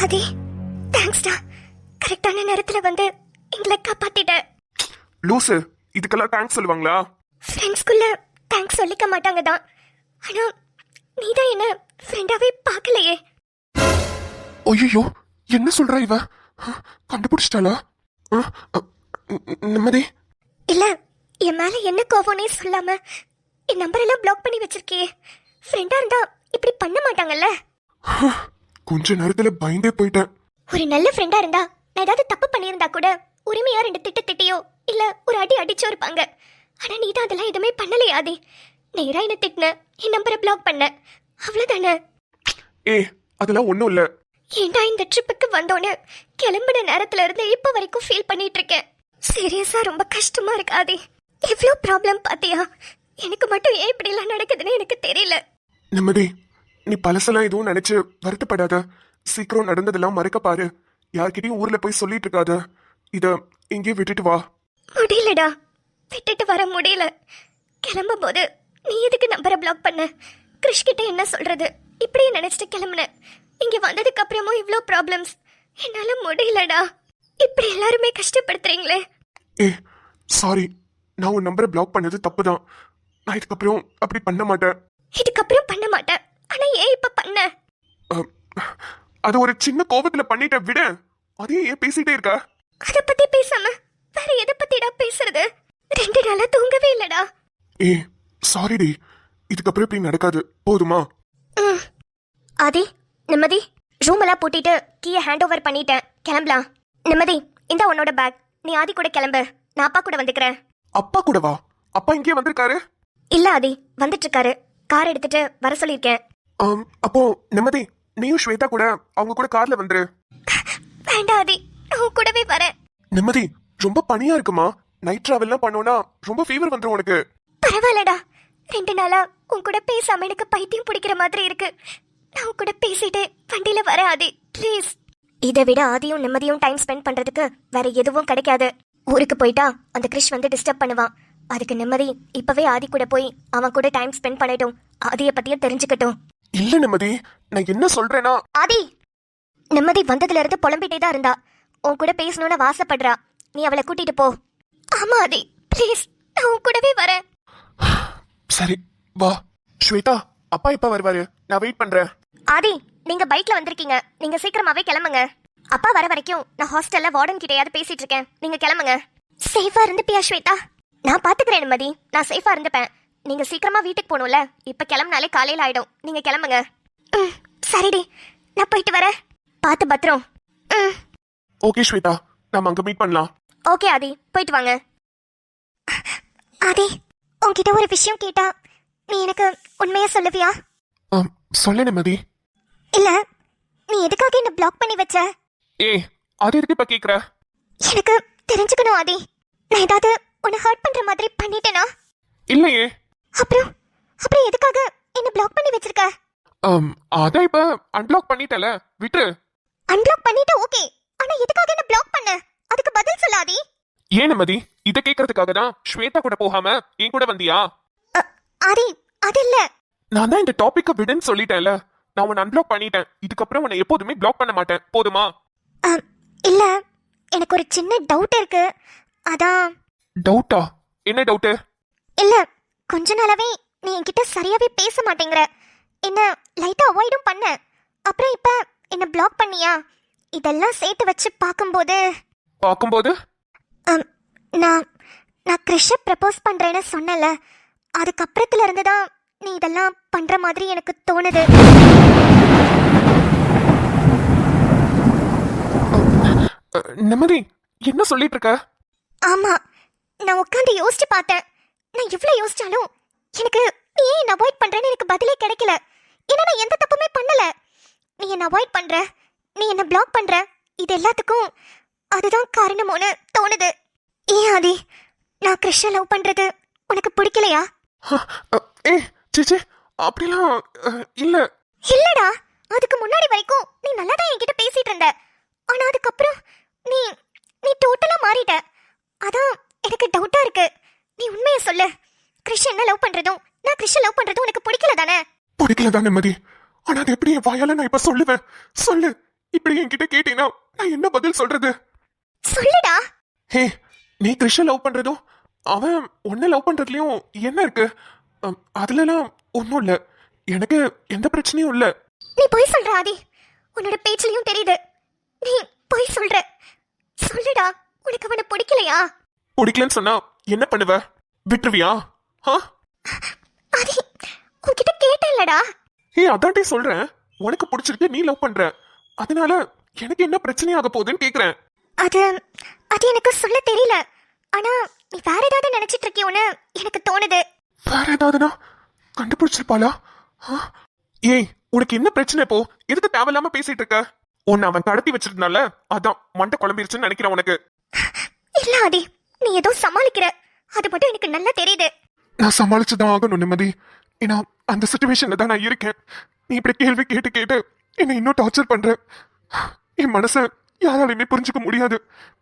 ஆதி, தேங்க்ஸ்டா. கரெக்டான நேரத்துல வந்து எங்களை காப்பாத்திட்ட. லூசு, இதுக்கெல்லாம் தேங்க்ஸ் சொல்லுவாங்களா? ஃப்ரெண்ட்ஸ்குள்ள தேங்க்ஸ் சொல்லிக்க மாட்டாங்க தான். ஆனா நீதான் என்ன ஃப்ரெண்டாவே பார்க்கலையே. ஐயோ, என்ன சொல்ற இவ? கண்டுபிடிச்சிட்டாளா? நிம்மதி இல்ல, என் மேல என்ன கோவம்னே சொல்லாம என் நம்பர் எல்லாம் பிளாக் பண்ணி வச்சிருக்கியே. ஃப்ரெண்டா இருந்தா இப்படி பண்ண மாட்டாங்கல்ல. கொஞ்ச நேரத்துல பயந்தே போயிட்டேன். ஒரு நல்ல ஃப்ரெண்டா இருந்தா நான் ஏதாவது தப்பு பண்ணியிருந்தா கூட உரிமையா 2 திட்டு திட்டியோ இல்ல ஒரு அடி அடிச்சோ இருப்பாங்க. ஆனா நீ தான் அதெல்லாம் எதுவுமே பண்ணலையாதே. நேரா என்ன திட்டின, என் நம்பரை பிளாக் பண்ண, அவ்வளவுதானே. அதெல்லாம் ஒண்ணும் இல்ல. ஏண்டா இந்த ட்ரிப்புக்கு வந்தோன்னு கிளம்பின நேரத்துல இருந்து இப்ப வரைக்கும் ஃபீல் பண்ணிட்டு இருக்கேன். சீரியஸா ரொம்ப கஷ்டமா இருக்காதே. எவ்வளவு ப்ராப்ளம் பாத்தியா? எனக்கு மட்டும் ஏன் இப்படி எல்லாம் நடக்குதுன்னு எனக்கு தெரியல. நிம்மதி, நீ பழசெல்லாம் எதுவும் நினைச்சு வருத்தப்படாத. சீக்கிரம் நடந்ததெல்லாம் மறக்க பாரு. யார்கிட்டயும் ஊர்ல போய் சொல்லிட்டு இருக்காத. இத இங்கே விட்டுட்டு வா. முடியலடா, விட்டுட்டு வர முடியல. கிளம்பும் போது நீ எதுக்கு நம்பரை பிளாக் பண்ண? கிறிஷ் கிட்ட என்ன சொல்றது? இப்படியே நினைச்சிட்டு கிளம்புன. இங்க வந்ததுக்கு அப்புறமும் இவ்ளோ ப்ராப்ளம்ஸ். என்னால முடியலடா. இப்படி எல்லாருமே கஷ்டப்படுத்துறீங்களே. சாரி, நான் உன் நம்பரை பிளாக் பண்ணது தப்புதான். நான் இதுக்கப்புறம் அப்படி பண்ண மாட்டேன். இதுக்கப்புறம் பண்ண மாட்டேன். ஆனா ஏன் இப்ப பண்ண? அது ஒரு சின்ன கோபத்துல பண்ணிட்ட விட. அதே ஏன் பேசிட்டே இருக்க? அத பத்தி பேசாம வேற எதை பத்திடா பேசுறது? 2 நாளா தூங்கவே இல்லடா. சாரி டி, இதுக்கப்புறம் இப்படி நடக்காது, போதுமா? ஆதி, நிம்மதி, ரூம் எல்லாம் பூட்டிட்டு கீயை ஹேண்ட் ஓவர் பண்ணிட்டேன். கிளம்பலாம். நிம்மதி, இந்த உன்னோட பேக். நீ ஆதி கூட கிளம்பு. நான் அப்பா கூட வந்துக்கிறேன். அப்பா கூட வா? அப்பா இங்கே வந்திருக்காரு? இல்ல ஆதி, வந்துட்டு இருக்காரு. கார் எடுத்துட்டு வர சொல்லிருக்கேன். அப்போ நிம்மதி, நீயும் ஸ்வேதா கூட அவங்க கூட கார்ல வந்துரு. வேண்டாம் ஆதி, நான் கூடவே வரேன். நிம்மதி, ரொம்ப பனியா இருக்குமா? நைட் டிராவல்லாம் பண்ணோம்னா ரொம்ப ஃபீவர் வந்துரும் உனக்கு. பரவாயில்லடா, 2 நாளா உன் கூட பேசாம எனக்கு பைத்தியம் பிடிக்கிற மாதிரி இருக்கு. நான் உன் கூட பேசிட்டு வண்டியில வரேன் ஆதி, ப்ளீஸ். இதை விட ஆதியும் நிம்மதியும் டைம் ஸ்பெண்ட் பண்றதுக்கு வேற எதுவும் கிடைக்காது. ஊருக்கு போயிட்டா அந்த கிறிஷ் வந்து டிஸ்டர்ப் பண்ணுவான். அதுக்கு நிம்மதி இப்பவே ஆதி கூட போய் அவன் கூட டைம் ஸ்பெண்ட் பண்ணட்டும். ஆதிய பத்தியும் தெரிஞ்சுக்கட்டும். இல்ல நிம்மதி, நான் என்ன சொல்றேன்னா. ஆதி, நிம்மதி வந்ததுல இருந்து புலம்பிட்டே தான் இருந்தா. உன் கூட பேசணும்னு வாசப்படுறா. நீ அவளை கூட்டிட்டு போ. ஆமா ஆதி, ப்ளீஸ், நான் உன் கூடவே வரேன். சரி வா. ஸ்வேதா, அப்பா எப்ப வருவாரு? நான் வெயிட் பண்றேன். ஆதி, நீங்க பைக்ல வந்திருக்கீங்க. நீங்க சீக்கிரமாவே கிளம்புங்க. அப்பா வர வரைக்கும் நான் ஹாஸ்டல்ல வார்டன் கிட்டயாவது பேசிட்டு இருக்கேன். நீங்க கிளம்புங்க. சேஃபா இருந்துப்பியா ஸ்வேதா? நான் பாத்துக்கிறேன் நிம்மதி, நான் சேஃபா இருந்துப்பேன். நீங்க சீக்கிரமா வீட்டுக்கு போகணும்ல. இப்ப கிளம்புனாலே காலையில ஆயிடும். நீங்க கிளம்புங்க. சரிடி, நான் போயிட்டு வரேன். பார்த்து பத்திரம். ஓகே ஸ்வேதா, நாம அங்க மீட் பண்ணலாம். ஓகே ஆதி, போயிட்டு வாங்க. ஆதி, உன்கிட்ட ஒரு விஷயம் கேட்டா நீ எனக்கு உண்மையா சொல்லுவியா? சொல்ல நிம்மதி. இல்ல, நீ எதுக்காக என்ன பிளாக் பண்ணி வச்ச? அது எதுக்கு இப்ப கேக்குற? எனக்கு தெரிஞ்சுக்கணும் ஆதி. நான் ஏதாவது உன்னை ஹர்ட் பண்ற மாதிரி பண்ணிட்டேனா? இல்லையே. அப்புறம் அப்புறம் எதுக்காக என்ன பிளாக் பண்ணி வச்சிருக்க? அதான் இப்ப அன்பிளாக் பண்ணிட்டல, விட்டுரு. அன்பிளாக் பண்ணிட்ட ஓகே, ஆனா எதுக்காக என்ன பிளாக் பண்ண? அதுக்கு பதில் சொல்ல ஆதி. ஏன் நிம்மதி, இத கேக்குறதுக்காக தான் ஸ்வேதா கூட போகாம என் கூட வந்தியா? ஆதி, அது இல்ல. நான் தான் இந்த டாபிக்க விடுன்னு சொல்லிட்டேன்ல. நான் உன்னை அன்பிளாக் பண்ணிட்டேன். இதுக்கப்புறம் உன்னை எப்போதுமே பிளாக் பண்ண மாட்டேன், போதுமா? இல்ல, எனக்கு ஒரு சின்ன டவுட் இருக்கு. அதான். டவுட்டா? என்ன டவுட்? இல்ல, கொஞ்ச நாளாவே நீ என்கிட்ட சரியாவே பேச மாட்டேங்கிற. என்ன லைட்டா அவாய்டும் பண்ண. அப்புறம் இப்ப என்ன பிளாக் பண்ணியா? இதெல்லாம் சேர்த்து வச்சு பாக்கும்போது நான் கிறிஷ ப்ரப்போஸ் பண்றேன்னு சொன்னல. அதுக்கப்புறத்துல இருந்துதான் நீ இதெல்லாம் பண்ற மாதிரி எனக்கு தோணுது. நிம்மதி, என்ன சொல்லிட்டு இருக்க? ஆமா, நான் உட்காந்து யோசிச்சு பார்த்தேன். நான் எவ்வளவு யோசிச்சாலும் எனக்கு நீ ஏன் அவாய்ட் பண்றேன்னு எனக்கு பதிலே கிடைக்கல. ஏன்னா நான் எந்த தப்புமே பண்ணல. நீ என்ன அவாய்ட் பண்ற, நீ என்ன பிளாக் பண்ற, இது எல்லாத்துக்கும் அதுதான் காரணம்னு தோணுது. ஏன் ஆதி, நான் கிறிஷ லவ் பண்றது உனக்கு பிடிக்கலையா? சிச்சி, அப்படிலாம் இல்ல. இல்லடா, அதுக்கு முன்னாடி வரைக்கும் நீ நல்லா தான் என்கிட்ட பேசிட்டு இருந்த. ஆனா அதுக்கப்புறம் நீ நீ டோட்டலா மாறிட்ட. அதான் எனக்கு டவுட்டா இருக்கு. நீ உண்மையை சொல்லு. கிறிஷ் என்ன லவ் பண்றதும் நான் கிறிஷ லவ் பண்றதும் உனக்கு பிடிக்கல தானே? பிடிக்கல தான் நிம்மதி. ஆனா அது எப்படி என் வாயால நான் இப்ப சொல்லுவேன்? சொல்லு, இப்படி என்கிட்ட கேட்டீங்கன்னா நான் என்ன பதில் சொல்றது? சொல்லுடா. ஹே, நீ கிருஷ்ண லவ் பண்றதும் அவன் உன்னை லவ் பண்றதுலயும் என்ன இருக்கு? அதுலலாம் ஒன்றும் இல்லை. எனக்கு எந்த பிரச்சனையும் இல்லை. நீ பொய் சொல்ற ஆதி. உன்னோட பேச்சிலையும் தெரியுது நீ பொய் சொல்ற. சொல்லுடா, உனக்கு அவனை பிடிக்கலையா? பிடிக்கலன்னு சொன்னா என்ன பண்ணுவ? விட்டுருவியா? ஆதி, உன்கிட்ட கேட்டேன்லடா. அதான்டே சொல்றேன். உனக்கு பிடிச்சிருக்கு, நீ லவ் பண்ற, அதனால எனக்கு என்ன பிரச்சனையாக போகுதுன்னு கேக்குறேன். அது அது எனக்கு சொல்ல தெரியல. ஆனா நீ வேற ஏதாவது நினைச்சிட்டு இருக்கியோன்னு எனக்கு தோணுது. வேற ஏதாவதுனா கண்டுபிடிச்சிருப்பாளா? ஏய், உனக்கு என்ன பிரச்சனை இப்போ? எதுக்கு தேவையில்லாம பேசிட்டு இருக்க? உன்னை அவன் கடத்தி வச்சிருந்தனால அதான் மண்டை குழம்பிருச்சுன்னு நினைக்கிறேன் உனக்கு. இல்ல ஆதி, நீ ஏதோ சமாளிக்கிற. அது மட்டும் எனக்கு நல்லா தெரியுது. நான் சமாளிச்சுதான் ஆகணும் நிம்மதி. ஏன்னா அந்த சிச்சுவேஷன்ல தான் நான் இருக்கேன். நீ இப்படி கேள்வி கேட்டு கேட்டு என்னை இன்னும் டார்ச்சர் பண்ற. என் மனச யாராலையுமே புரிஞ்சுக்க முடியாது.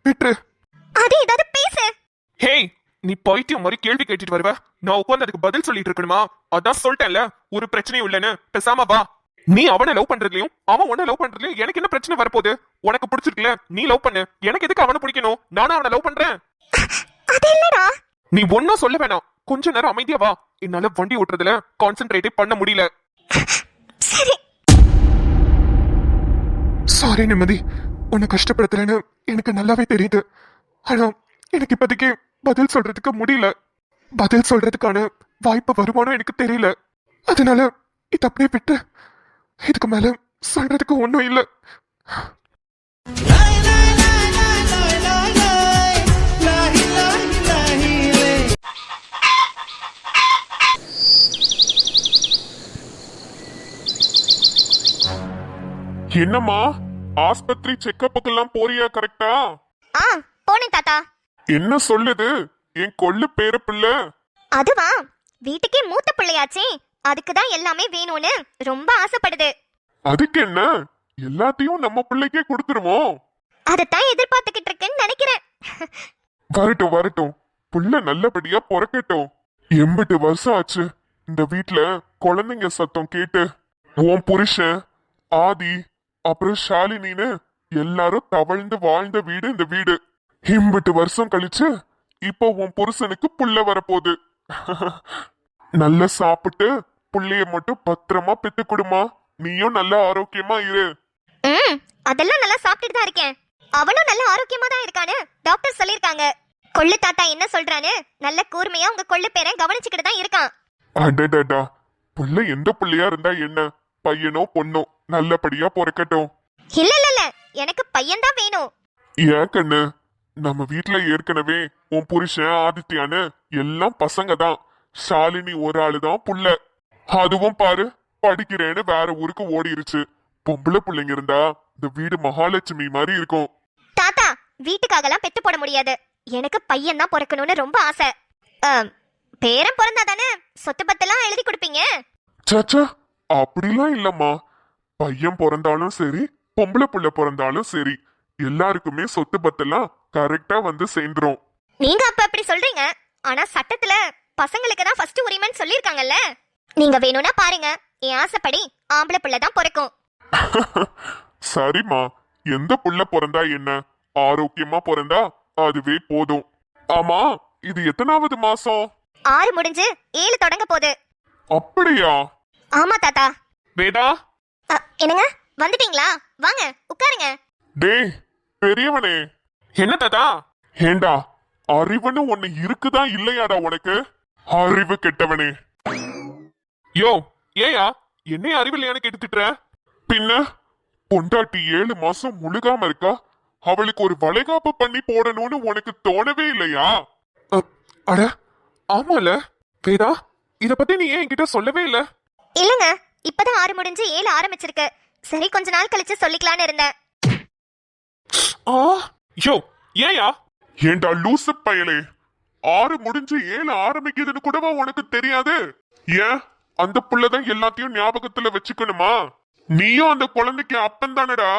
விட்டுரு. ஆதி, ஏதாவது பேசு. ஹேய், நீ பைத்தியம் மாதிரி கேள்வி கேட்டுட்டு வருவ. நான் உட்கார்ந்து அதுக்கு பதில் சொல்லிட்டு இருக்கணுமா? அதான் சொல்லிட்டேன்ல, ஒரு பிரச்சனையும் இல்லைன்னு. பேசாம வா. நீ அவனை லவ் பண்றதுலயும் அவன் உன்னை லவ் பண்றதுலயும் எனக்கு என்ன பிரச்சனை வரப்போகுது? உனக்கு பிடிச்சிருக்கல, நீ லவ் பண்ணு. எனக்கு எதுக்கு அவனை பிடிக்கணும்? நானும் அவனை லவ் பண்றேன். அது இல்லடா. நீ ஒன்னும் சொல்ல வேணாம். கொஞ்ச நேரம் அமைதியா வா. என்னால வண்டி ஓட்டுறதுல கான்சென்ட்ரேட்டே பண்ண முடியல. சரி. சாரி நிம்மதி, உன்னை கஷ்டப்படுத்துறேன்னு எனக்கு நல்லாவே தெரியுது. ஆனா எனக்கு இப்போதைக்கு பதில் சொல்றதுக்கு முடியல. பதில் சொல்றதுக்கான வாய்ப்பு வருமானம் எனக்கு தெரியல. அதனால இது அப்படியே விட்டு, இதுக்கு மேல சொல்றதுக்கு ஒன்றும் இல்லை. என்னம்மா, ஆஸ்பத்திரி செக்கப்புக்கெல்லாம் போறியா? கரெக்டா? போனேன் தாத்தா. என்ன சொல்லுது என் கொள்ளு பேர பிள்ளை? அதுவா, வீட்டுக்கே மூத்த பிள்ளையாச்சே, அதுக்குதான் எல்லாமே வேணும்னு ரொம்ப ஆசைப்படுது. அதுக்கு என்ன, எல்லாத்தையும் நம்ம பிள்ளைக்கே கொடுத்துருவோம். அதத்தான் எதிர்பார்த்துக்கிட்டு இருக்கேன்னு நினைக்கிறேன். வரட்டும் வரட்டும், புள்ள நல்லபடியா பொறக்கட்டும். 80 வருஷம் ஆச்சு இந்த வீட்ல குழந்தைங்க சத்தம் கேட்டு. உன் புருஷன் ஆதி அப்புறம் ஷாலினின்னு எல்லாரும் தவழ்ந்து வாழ்ந்த வீடு இந்த வீடு. 80 வருஷம் கழிச்சு இப்போ உன் புருஷனுக்கு புள்ள வரப்போகுது. நல்லா சாப்பிட்டு புள்ளைய மட்டும் பத்திரமா பெத்து கொடுமா. நீயும் நல்ல ஆரோக்கியமா இரு. அதெல்லாம் நல்லா சாப்பிட்டுட்டு தான் இருக்கேன். அவனும் நல்ல ஆரோக்கியமா தான் இருக்கானு டாக்டர் சொல்லிருக்காங்க. கொள்ளு தாத்தா என்ன சொல்றானு நல்ல கூர்மையா உங்க கொள்ளு பேரை கவனிச்சுக்கிட்டு தான் இருக்கான். அடடடா, புள்ள எந்த புள்ளையா இருந்தா என்ன, பையனோ பொண்ணோ நல்லபடியா பொறக்கட்டும். இல்ல இல்ல இல்ல, எனக்கு பையன் தான் வேணும். ஏன் கண்ணு, நம்ம வீட்ல ஏற்கனவே உன் புருஷன் ஆதித்யான்னு எல்லாம் பசங்க தான். ஷாலினி ஒரு ஆளுதான் புள்ள. அதுவும் பாரு, படிக்கிறேன்னு வேற ஊருக்கு ஓடிருச்சு. பொம்பளை பிள்ளைங்க இருந்தா இந்த வீடு மகாலட்சுமி மாதிரி இருக்கும். தாத்தா, வீட்டுக்காகலாம் பெத்து போட முடியாது. எனக்கு பையன் தான் பிறக்கணும்னு ரொம்ப ஆசை. பேரன் பிறந்தாதானே சொத்து பத்தெல்லாம் எழுதி கொடுப்பீங்க. சாச்சா, அப்படிலாம் இல்லம்மா. பையன் பிறந்தாலும் சரி, பொம்பளை புள்ள பிறந்தாலும் சரி, எல்லாருக்குமே சொத்து பத்தெல்லாம் கரெக்டா வந்து சேர்ந்துரும். நீங்க அப்ப அப்படி சொல்றீங்க, ஆனா சட்டத்துல பசங்களுக்கு தான் ஃபர்ஸ்ட் உரிமைன்னு சொல்லிருக்காங்கல்ல. நீங்க வேணும்னா பாருங்க, என் ஆசைப்படி ஆம்பளை புள்ள தான் பிறக்கும். சரிம்மா, எந்த புள்ள பிறந்தா என்ன, ஆரோக்கியமா பிறந்தா அதுவே போதும். ஆமா, இது எத்தனாவது மாசம்? 6 முடிஞ்சு 7 தொடங்க போகுது. அப்படியா? ஆமா தாத்தா. வேதா, என்னங்க வந்துட்டீங்களா? வாங்க உட்காருங்க. டேய் பெரியவனே. என்ன தாத்தா? ஏண்டா, அறிவுன்னு ஒண்ணு இருக்குதா இல்லையாடா உனக்கு? அறிவு கெட்டவனே. யோ, ஏயா என்னைய அறிவு இல்லையான்னு கேட்டுட்டுற? பின்ன பொண்டாட்டி 7 மாசம் முழுகாம இருக்கா, அவளுக்கு ஒரு வளைகாப்பு பண்ணி போடணும்னு உனக்கு தோணவே இல்லையா? அட ஆமால வேதா, இத பத்தி நீ ஏன் என்கிட்ட சொல்லவே இல்ல? இல்லங்க, இப்பதான் 6 முடிஞ்சு 7 ஆரம்பிச்சிருக்கு. சரி, கொஞ்ச நாள் கழிச்சு சொல்லிக்கலான்னு இருந்தேன். யோ, ஏயா? ஏண்டா லூசு பயலே, 6 முடிஞ்சு 7 ஆரம்பிக்குதுன்னு கூடவா உனக்கு தெரியாது? ஏன் அந்த புள்ளதான் எல்லாத்தையும் ஞாபகத்துல வச்சுக்கணுமா? நீயும் அந்த குழந்தைக்கு அப்பன் தானடா.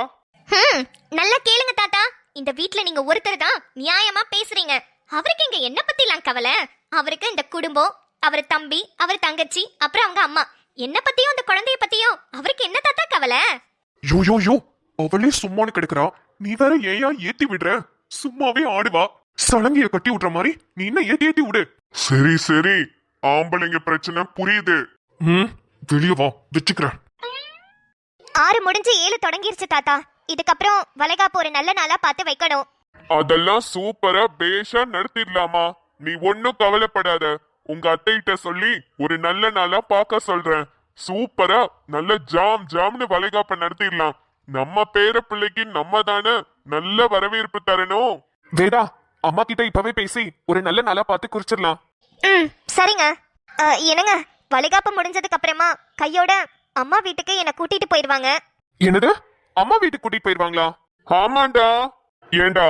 நல்லா கேளுங்க தாத்தா, இந்த வீட்ல நீங்க ஒருத்தர் தான் நியாயமா பேசுறீங்க. அவருக்கு இங்க என்ன பத்திலாம் கவலை? அவருக்கு இந்த குடும்பம், அவர் தம்பி, அவர் தங்கச்சி, அப்புறம் அவங்க அம்மா, என்ன பத்தியும் அந்த குழந்தைய பத்தியும் அவருக்கு என்ன தாத்தா கவலை? யோ யோ யோ, அவளே சும்மானு கிடக்குறா, நீ வேற ஏயா ஏத்தி விடுற? சும்மாவே ஆடுவா. சலங்கைய கட்டி விடுற மாதிரி நீ என்ன ஏத்தி ஏத்தி விடு. சரி சரி, ஆம்பளைங்க பிரச்சனை புரியுது. வெளியே வா, வச்சுக்கிறேன். 6 முடிஞ்சு 7 தொடங்கிருச்சு தாத்தா. இதுக்கப்புறம் வளைகாப்பு ஒரு நல்ல நாளா பார்த்து வைக்கணும். அதெல்லாம் சூப்பரா பேஷா நடத்திடலாமா, நீ ஒன்னும் கவலைப்படாத. உங்க அத்தைகிட்ட சொல்லி ஒரு நல்ல நாளா பார்க்க சொல்றேன். சூப்பரா நல்ல ஜாம் ஜாம்னு வளைகாப்ப நடத்திடலாம். நம்ம பேர பிள்ளைக்கு நம்ம தானே நல்ல வரவேற்பு தரணும். வேதா, அம்மா கிட்ட இப்பவே பேசி ஒரு நல்ல நாளா பார்த்து குறிச்சிடலாம். சரிங்க. என்னங்க, வளைகாப்பு முடிஞ்சதுக்கு அப்புறமா கையோட அம்மா வீட்டுக்கு என்ன கூட்டிட்டு போயிருவாங்க. என்னது, அம்மா வீட்டுக்கு கூட்டிட்டு போயிருவாங்களா? ஆமாண்டா. ஏண்டா,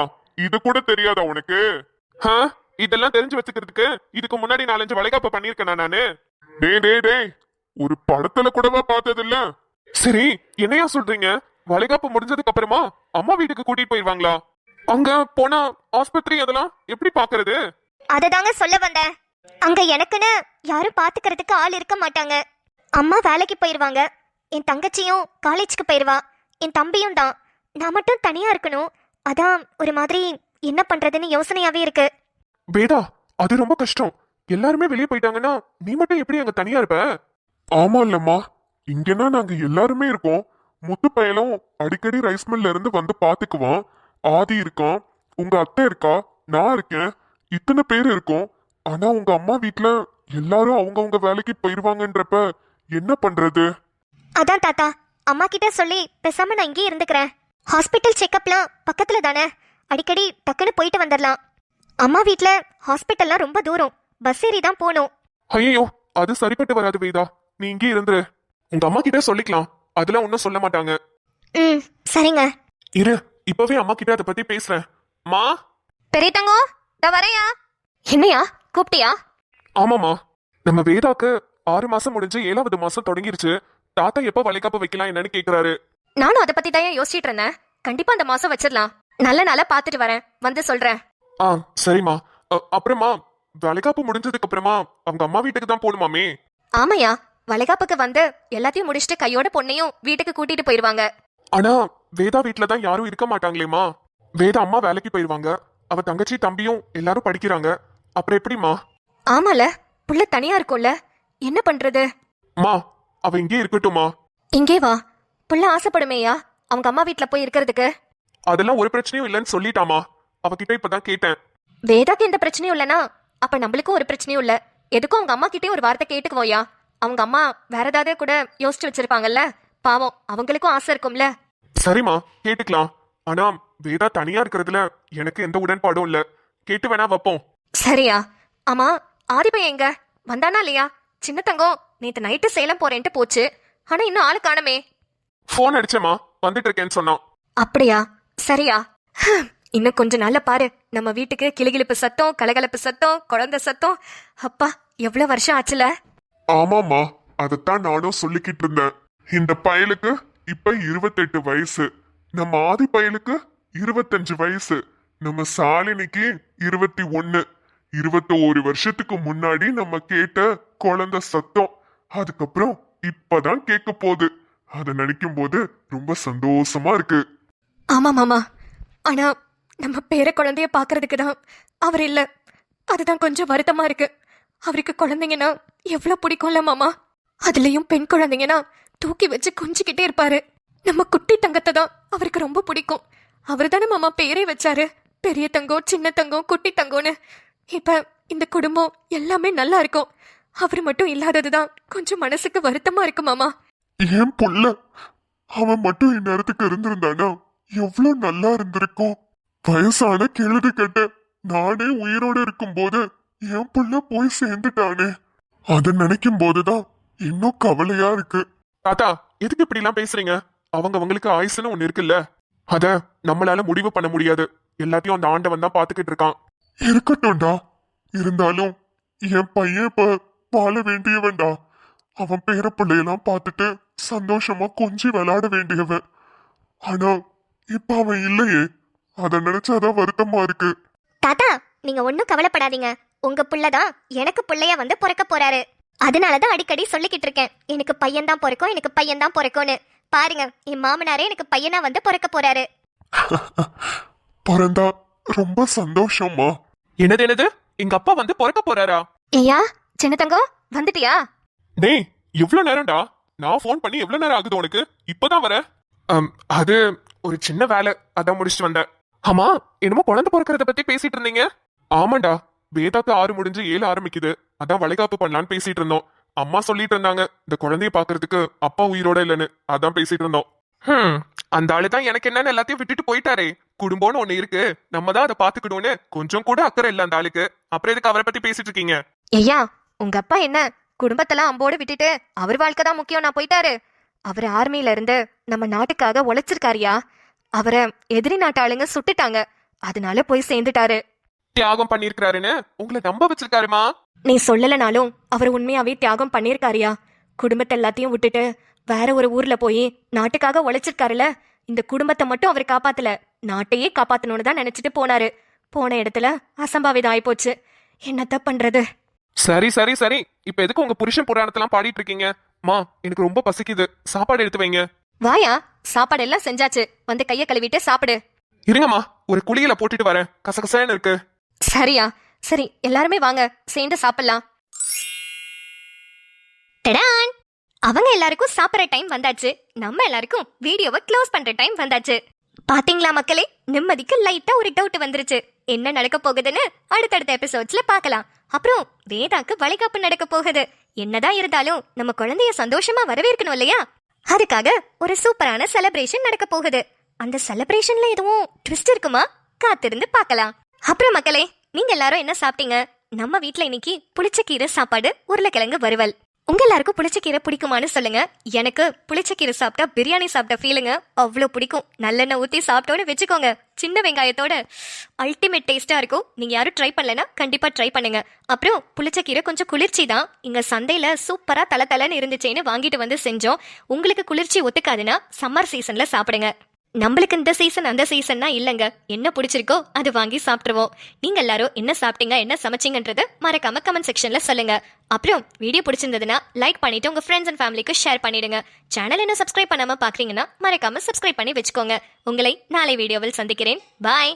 இது கூட தெரியாதா உனக்கு? இதெல்லாம் தெரிஞ்சு வச்சுக்கிறதுக்கு இதுக்கு முன்னாடி 4-5 வளைகாப்பு பண்ணிருக்கேன் நானு. டேய், ஒரு படத்துல கூடவா பார்த்தது இல்ல? சரி, என்னையா சொல்றீங்க? வளைகாப்பு முடிஞ்சதுக்கு அப்புறமா அம்மா வீட்டுக்கு கூட்டிட்டு போயிருவாங்களா? அங்க போனா ஆஸ்பத்திரி அதெல்லாம் எப்படி பாக்குறது? அததாங்க சொல்ல வந்தேன். அங்க எனக்குன்னு யாரும் பாத்துக்கிறதுக்கு ஆள் இருக்க மாட்டாங்க. அம்மா வேலைக்கு போயிருவாங்க, என் தங்கச்சியும் காலேஜுக்கு போயிருவா, என் தம்பியும் தான். நான் மட்டும் தனியா இருக்கணும். அதான் ஒரு மாதிரி என்ன பண்றதுன்னு யோசனையாவே இருக்கு. வேதா, அது ரொம்ப கஷ்டம். எல்லாருமே வெளியே போயிட்டாங்கன்னா நீ மட்டும் எப்படி அங்க தனியா இருப்ப? ஆமா இல்லம்மா, இங்கன்னா நாங்க எல்லாருமே இருக்கோம். முத்து பயலும் அடிக்கடி ரைஸ் மில்ல இருந்து வந்து பாத்துக்குவான். ஆதி இருக்கான், உங்க அத்தை இருக்கா, நான் இருக்கேன். இத்தனை பேர் இருக்கோம். ஆனா உங்க அம்மா வீட்ல எல்லாரும் அவங்கவுங்க வேலைக்கு போயிருவாங்கன்றப்ப என்ன பண்றது? அதான் தாத்தா, அம்மா கிட்ட சொல்லி பேசாம நான் இங்கே இருந்துக்கிறேன். ஹாஸ்பிட்டல் செக்கப்லாம் பக்கத்துல தானே, அடிக்கடி டக்குன்னு போயிட்டு வந்துடலாம். அம்மா வீட்ல ஹாஸ்பிட்டல்லாம் ரொம்ப தூரம், பஸ் ஏறி தான் போகணும். ஐயோ, அது சரிப்பட்டு வராது வேதா, நீ இங்கே இருந்துரு. உங்க அம்மா கிட்ட சொல்லிக்கலாம், அதெல்லாம் ஒன்னும் சொல்ல மாட்டாங்க. சரிங்க. இரு, இப்பவே அம்மா கிட்ட அதை பத்தி பேசுறேன். மா, பெரிய தங்கோ, நான் வரையா. என்னையா கூப்பிட்டியா? ஆமாமா, நம்ம வேதாக்கு 6 மாசம் முடிஞ்சு 7வது மாசம் தொடங்கிருச்சு. தாத்தா எப்ப வளைகாப்பு வைக்கலாம் என்னன்னு கேக்குறாரு. நானும் அதை பத்தி தான் யோசிச்சுட்டு இருந்தேன். கண்டிப்பா அந்த மாசம் வச்சிடலாம். நல்ல நாளா பாத்துட்டு வரேன், வந்து சொல்றேன். சரிம்மா. அப்புறமா வளைகாப்பு முடிஞ்சதுக்கு அப்புறமா அவங்க அம்மா வீட்டுக்கு தான் போகணுமாமே? ஆமையா, வளைகாப்புக்கு வந்து எல்லாத்தையும் முடிச்சுட்டு கையோட பொண்ணையும் வீட்டுக்கு கூட்டிட்டு போயிருவாங்க. ஆனா வேதா வீட்டுல தான் யாரும் இருக்க மாட்டாங்களேமா. வேதா அம்மா வேலைக்கு போயிருவாங்க, அவ தங்கச்சி தம்பியும் எல்லாரும் படிக்கிறாங்க. அப்புறம் எப்படிமா? ஆமால, புள்ள தனியா இருக்கும்ல, என்ன பண்றது? மா, அவ இங்கே இருக்கட்டுமா? இங்கே வா, புள்ள ஆசைப்படுமேயா அவங்க அம்மா வீட்டுல போய் இருக்கிறதுக்கு. அதெல்லாம் ஒரு பிரச்சனையும் இல்லைன்னு சொல்லிட்டாமா. அவகிட்ட இப்பதான் கேட்டேன். வேதாக்கு எந்த பிரச்சனையும் இல்லனா அப்ப நம்மளுக்கும் ஒரு பிரச்சனையும் இல்ல. எதுக்கும் அவங்க அம்மா கிட்டே ஒரு வார்த்தை கேட்டுக்குவோயா. அவங்க அம்மா வேற ஏதாவது கூட யோசிச்சு வச்சிருப்பாங்கல்ல, பாவம் அவங்களுக்கும் ஆசை இருக்கும்ல. சரிம்மா, கேட்டுக்கலாம். ஆனா வேதா தனியா இருக்கிறதுல எனக்கு எந்த உடன்பாடும் இல்ல. கேட்டு வேணா வைப்போம். சரியா. ஆமா, ஆதிபையன் எங்க வந்தானா இல்லையா? சின்ன தங்கம் நேத்து நைட்டு சேலம் போறேன்ட்டு போச்சு, ஆனா இன்னும் ஆளு காணமே. போன் அடிச்சேமா, வந்துட்டு இருக்கேன்னு சொன்னான். அப்படியா? சரியா. இன்னும் கொஞ்ச நாள்ல பாரு, நம்ம வீட்டுக்கு கிளிகிளிப்பு சத்தம், கலகலப்பு சத்தம், குழந்தை சத்தம். அப்பா, எவ்வளவு வருஷம் ஆச்சுல. ஆமாமா, அதத்தான் நானும் சொல்லிக்கிட்டு இருந்தேன். இந்த பயலுக்கு இப்ப 28 வயசு, நம்ம ஆதி பயலுக்கு 25 வயசு, நம்ம சாலினிக்கு 21. 21 வருஷத்துக்கு முன்னாடி நம்ம கேட்ட குழந்தை சத்தம் அதுக்கப்புறம் இப்பதான் கேட்க போகுது. அதை நினைக்கும் போது ரொம்ப சந்தோஷமா இருக்கு. ஆமா மாமா, ஆனா நம்ம பேர குழந்தைய பாக்குறதுக்கு தான் அவர் இல்ல, அதுதான் கொஞ்சம் வருத்தமா இருக்கு. அவருக்கு குழந்தைங்கன்னா எவ்வளவு பிடிக்கும்ல மாமா. அதுலயும் பெண் குழந்தைங்கன்னா தூக்கி வச்சு கொஞ்சிக்கிட்டே இருப்பாரு. நம்ம குட்டி தங்கத்தை தான் அவருக்கு ரொம்ப பிடிக்கும். அவரு தானே மாமா பேரே வச்சாரு, பெரிய தங்கம், சின்ன தங்கம், குட்டி தங்கம்னு. இப்ப இந்த குடும்பம் எல்லாமே நல்லா இருக்கும், அவரு மட்டும் இல்லாததுதான் கொஞ்சம் மனசுக்கு வருத்தமா இருக்கு மாமா. ஏன் புள்ள அவன் மட்டும் இந்நேரத்துக்கு இருந்திருந்தானா எவ்வளவு நல்லா இருந்திருக்கும். வயசான கிழடு கட்ட நானே உயிரோட இருக்கும் போது என் புள்ள போய் சேர்ந்துட்டானே, அத நினைக்கும் போதுதான் இன்னும் கவலையா இருக்கு. தாத்தா, எதுக்கு இப்படி எல்லாம் பேசுறீங்க? அவங்களுக்கு ஆயுசுன்னு ஒண்ணு இருக்குல்ல, அத நம்மளால முடிவு பண்ண முடியாது. எல்லாத்தையும் அந்த ஆண்டவன் தான் பாத்துக்கிட்டு இருக்கான். இருக்கட்டும்டா, இருந்தாலும் என் பையன் இப்ப வாழ வேண்டியவன்டா. அவன் பேர பிள்ளையெல்லாம் பார்த்துட்டு சந்தோஷமா கொஞ்சி விளையாட வேண்டியவன். ஆனா இப்ப அவன் இல்லையே, அத நினைச்சாதான் வருத்தமா இருக்கு. தாத்தா, நீங்க ஒன்னும் கவலைப்படாதீங்க. உங்க புள்ளதான் எனக்கு புள்ளையா வந்து பிறக்க போறாரு. அதனாலதான் அடிக்கடி சொல்லிக்கிட்டு இருக்கேன், எனக்கு பையன் தான் பிறக்கும், எனக்கு பையன் தான் பிறக்கும்னு. பாருங்க என் மாமனாரே எனக்கு பையனா வந்து பிறக்க போறாரு. பிறந்தா ரொம்ப சந்தோஷம்மா. என்னது எங்க அப்பா வந்து பிறக்க போறாரா? ஐயா சின்ன தங்கம் வந்துட்டியா? டேய் எவ்வளவு நேரம்டா? நான் ஃபோன் பண்ணி எவ்வளவு நேரம் ஆகுது உனக்கு? இப்பதான் வர. அது ஒரு சின்ன வேலை, அதான் முடிச்சுட்டு வந்தேன். ஆமா, என்னமோ குழந்தை பிறக்கிறத பத்தி பேசிட்டு இருந்தீங்க. ஆமாண்டா, வேதாக்கு 6 முடிஞ்சு 7 ஆரம்பிக்குது. அதான் வளைகாப்பு பண்ணலான்னு பேசிட்டு இருந்தோம். அம்மா சொல்லிட்டு இருந்தாங்க இந்த குழந்தைய பாக்குறதுக்கு அப்பா உயிரோட இல்லைன்னு. அதான் பேசிட்டு இருந்தோம். அந்த ஆளு தான் எனக்கு என்னன்னு எல்லாத்தையும் விட்டுட்டு போயிட்டாரே. குடும்பம்னு ஒண்ணு இருக்கு, நம்ம தான் அதை பாத்துக்கணும்னு கொஞ்சம் கூட அக்கறை இல்ல அந்த ஆளுக்கு. அப்புறம் எதுக்கு அவரை பத்தி பேசிட்டு இருக்கீங்க? ஐயா உங்க அப்பா என்ன குடும்பத்தெல்லாம் அம்போடு விட்டுட்டு அவர் வாழ்க்கை தான் முக்கியம் நான் போயிட்டாரு? அவர் ஆர்மியில இருந்து நம்ம நாட்டுக்காக உழைச்சிருக்காருயா. அவரை எதிரி நாட்டு ஆளுங்க சுட்டுட்டாங்க, அதனால போய் சேர்ந்துட்டாரு. தியாகம் பண்ணிருக்காருன்னு உங்களை நம்ப வச்சிருக்காருமா? நீ சொல்லலனாலும் அவர் உண்மையாவே தியாகம் பண்ணிருக்காருயா. குடும்பத்தை எல்லாத்தையும் விட்டுட்டு வேற ஒரு ஊர்ல போய் நாட்டுக்காக உழைச்சிருக்காருல. இந்த குடும்பத்தை மட்டும் அவர் காப்பாத்தல, நாட்டையே காப்பாத்தணும்னு தான் நினைச்சிட்டு போனாரு. போன இடத்துல அசம்பாவிதம் ஆயிப்போச்சு. என்னத்த பண்றது? சரி சரி சரி, இப்ப எதுக்கு உங்க புருஷன் புராணத்தெல்லாம் பாடிட்டு இருக்கீங்க? மா எனக்கு ரொம்ப பசிக்குது, சாப்பாடு எடுத்து வைங்க. வாயா, சாப்பாடு எல்லாம் செஞ்சாச்சு, வந்து கைய கழுவிட்டு சாப்பிடு. இருங்கம்மா, ஒரு குளியல போட்டுட்டு வரேன், கசகசன்னு இருக்கு. சரியா, சரி எல்லாருமே வாங்க சேர்ந்து சாப்பிடலாம். டடான், அவங்க எல்லாருக்கும் சாப்பிட்ற டைம் வந்தாச்சு. நம்ம எல்லாருக்கும் வீடியோவை க்ளோஸ் பண்ற டைம் வந்தாச்சு. பாத்தீங்களா மக்களே, நிம்மதிக்கு லைட்டா ஒரு டவுட் வந்துருச்சு. என்ன நடக்க போகுதுன்னு அடுத்தடுத்த எபிசோட்ஸ்ல பார்க்கலாம். அப்புறம் வேதாக்கு வளைகாப்பு நடக்க போகுது. என்னதான் இருந்தாலும் நம்ம குழந்தைய சந்தோஷமா வரவேற்கணும் இல்லையா? அதுக்காக ஒரு சூப்பரான செலிப்ரேஷன் நடக்க போகுது. அந்த செலிப்ரேஷன்ல எதுவும் ட்விஸ்ட் இருக்குமா? காத்திருந்து பார்க்கலாம். அப்புறம் மக்களே, நீங்க எல்லாரும் என்ன சாப்பிட்டீங்க? நம்ம வீட்ல இன்னைக்கு புளிச்சக்கீரை சாப்பாடு, உருளைக்கிழங்கு வறுவல். உங்க எல்லாருக்கும் புளிச்சக்கீரை பிடிக்குமான்னு சொல்லுங்க. எனக்கு புளிச்சக்கீரை சாப்பிட்டா பிரியாணி சாப்பிட்ட ஃபீலுங்க அவ்வளோ பிடிக்கும். நல்லெண்ணெய் ஊற்றி சாப்பிட்டோன்னு வச்சுக்கோங்க, சின்ன வெங்காயத்தோட அல்டிமேட் டேஸ்டா இருக்கும். நீங்க யாரும் ட்ரை பண்ணலன்னா கண்டிப்பா ட்ரை பண்ணுங்க. அப்புறம் புளிச்சக்கீரை கொஞ்சம் குளிர்ச்சி தான். இங்க சந்தையில சூப்பரா தலை இருந்துச்சேன்னு வாங்கிட்டு வந்து செஞ்சோம். உங்களுக்கு குளிர்ச்சி ஒத்துக்காதுன்னா சம்மர் சீசன்ல சாப்பிடுங்க. நம்மளுக்கு இந்த சீசன் அந்த சீசன்னா இல்லைங்க, என்ன பிடிச்சிருக்கோ அது வாங்கி சாப்பிட்டுருவோம். நீங்க எல்லாரும் என்ன சாப்பிட்டீங்க, என்ன சமைச்சிங்கன்றத மறக்காம கமெண்ட் செக்ஷன்ல சொல்லுங்க. அப்புறம் வீடியோ பிடிச்சிருந்ததுன்னா லைக் பண்ணிட்டு உங்க ஃப்ரெண்ட்ஸ் அண்ட் ஃபேமிலிக்கு ஷேர் பண்ணிடுங்க. சேனல் என்ன சப்ஸ்கிரைப் பண்ணாம பாக்குறீங்கன்னா மறக்காம சப்ஸ்கிரைப் பண்ணி வச்சுக்கோங்க. உங்களை நாளை வீடியோவில் சந்திக்கிறேன். பாய்.